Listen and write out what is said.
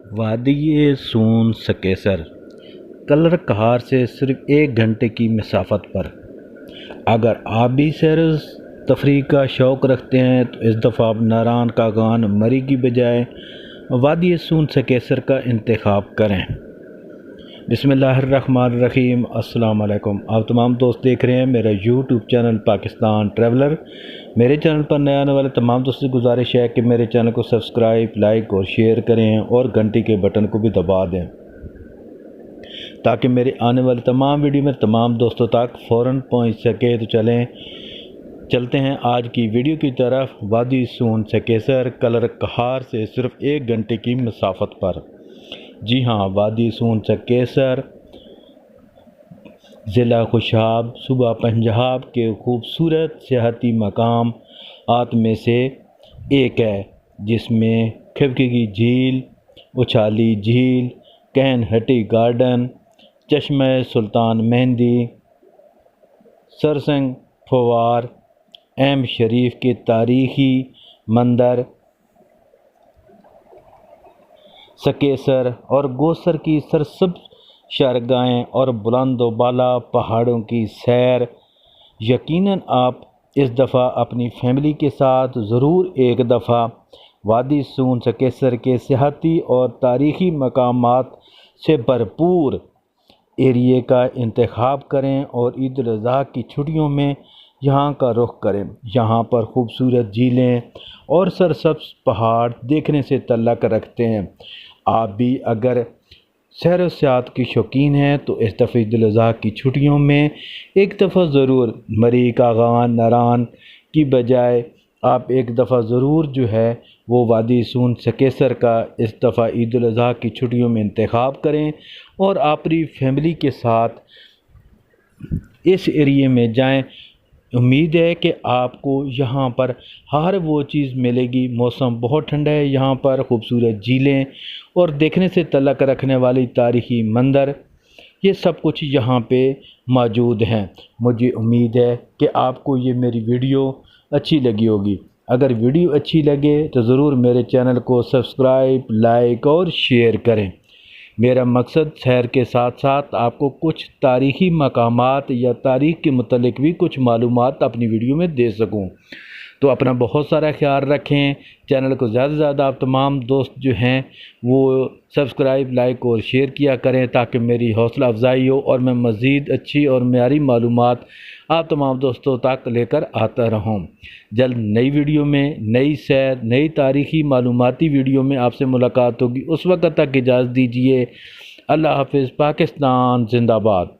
وادی سون سکیسر کلر کہار سے صرف 1 گھنٹے کی مسافت پر۔ اگر آپ بھی سیر و تفریح کا شوق رکھتے ہیں تو اس دفعہ آپ ناران کاغان مری کی بجائے وادی سون سکیسر کا انتخاب کریں۔ بسم اللہ الرحمن الرحیم۔ السلام علیکم۔ آپ تمام دوست دیکھ رہے ہیں میرا یوٹیوب چینل پاکستان ٹریولر۔ میرے چینل پر نئے آنے والے تمام دوستوں سے گزارش ہے کہ میرے چینل کو سبسکرائب، لائک اور شیئر کریں اور گھنٹی کے بٹن کو بھی دبا دیں تاکہ میرے آنے والے تمام ویڈیو میں تمام دوستوں تک فوراً پہنچ سکے۔ تو چلتے ہیں آج کی ویڈیو کی طرف۔ وادی سون سکیسر کلر کہار سے صرف 1 گھنٹے کی مسافت پر۔ جی ہاں، وادی سون سکیسر ضلع خوشاب صوبہ پنجاب کے خوبصورت سیاحتی مقامات میں سے ایک ہے، جس میں کھپکی کی جھیل، اچھالی جھیل، کین ہٹی گارڈن، چشمہ سلطان مہندی، سرسنگ پھوار، ایم شریف کے تاریخی مندر، سکیسر اور گوسر کی سرسبز شاہراہیں اور بلند و بالا پہاڑوں کی سیر۔ یقیناً آپ اس دفعہ اپنی فیملی کے ساتھ ضرور ایک دفعہ وادی سون سکیسر کے سیاحتی اور تاریخی مقامات سے بھرپور ایریے کا انتخاب کریں اور عید الاضحیٰ کی چھٹیوں میں یہاں کا رخ کریں۔ یہاں پر خوبصورت جھیلیں اور سرسبز پہاڑ دیکھنے سے تعلق رکھتے ہیں۔ آپ بھی اگر سیر و سیاحت کی شوقین ہیں تو اس دفعہ عید الاضحیٰ کی چھٹیوں میں ایک دفعہ ضرور مری کاغان ناران کی بجائے آپ ایک دفعہ ضرور جو ہے وہ وادی سون سکیسر کا اس دفعہ عید الاضحیٰ کی چھٹیوں میں انتخاب کریں اور اپنی فیملی کے ساتھ اس ایریے میں جائیں۔ امید ہے کہ آپ کو یہاں پر ہر وہ چیز ملے گی۔ موسم بہت ٹھنڈا ہے یہاں پر، خوبصورت جھیلیں اور دیکھنے سے تعلق رکھنے والی تاریخی مندر، یہ سب کچھ یہاں پہ موجود ہیں۔ مجھے امید ہے کہ آپ کو یہ میری ویڈیو اچھی لگی ہوگی۔ اگر ویڈیو اچھی لگے تو ضرور میرے چینل کو سبسکرائب، لائک اور شیئر کریں۔ میرا مقصد سیر کے ساتھ ساتھ آپ کو کچھ تاریخی مقامات یا تاریخ کے متعلق بھی کچھ معلومات اپنی ویڈیو میں دے سکوں۔ تو اپنا بہت سارا خیال رکھیں۔ چینل کو زیادہ سے زیادہ آپ تمام دوست جو ہیں وہ سبسکرائب، لائک اور شیئر کیا کریں تاکہ میری حوصلہ افزائی ہو اور میں مزید اچھی اور معیاری معلومات آپ تمام دوستوں تک لے کر آتا رہوں۔ جلد نئی ویڈیو میں، نئی سیر، نئی تاریخی معلوماتی ویڈیو میں آپ سے ملاقات ہوگی۔ اس وقت تک اجازت دیجیے۔ اللہ حافظ۔ پاکستان زندہ باد۔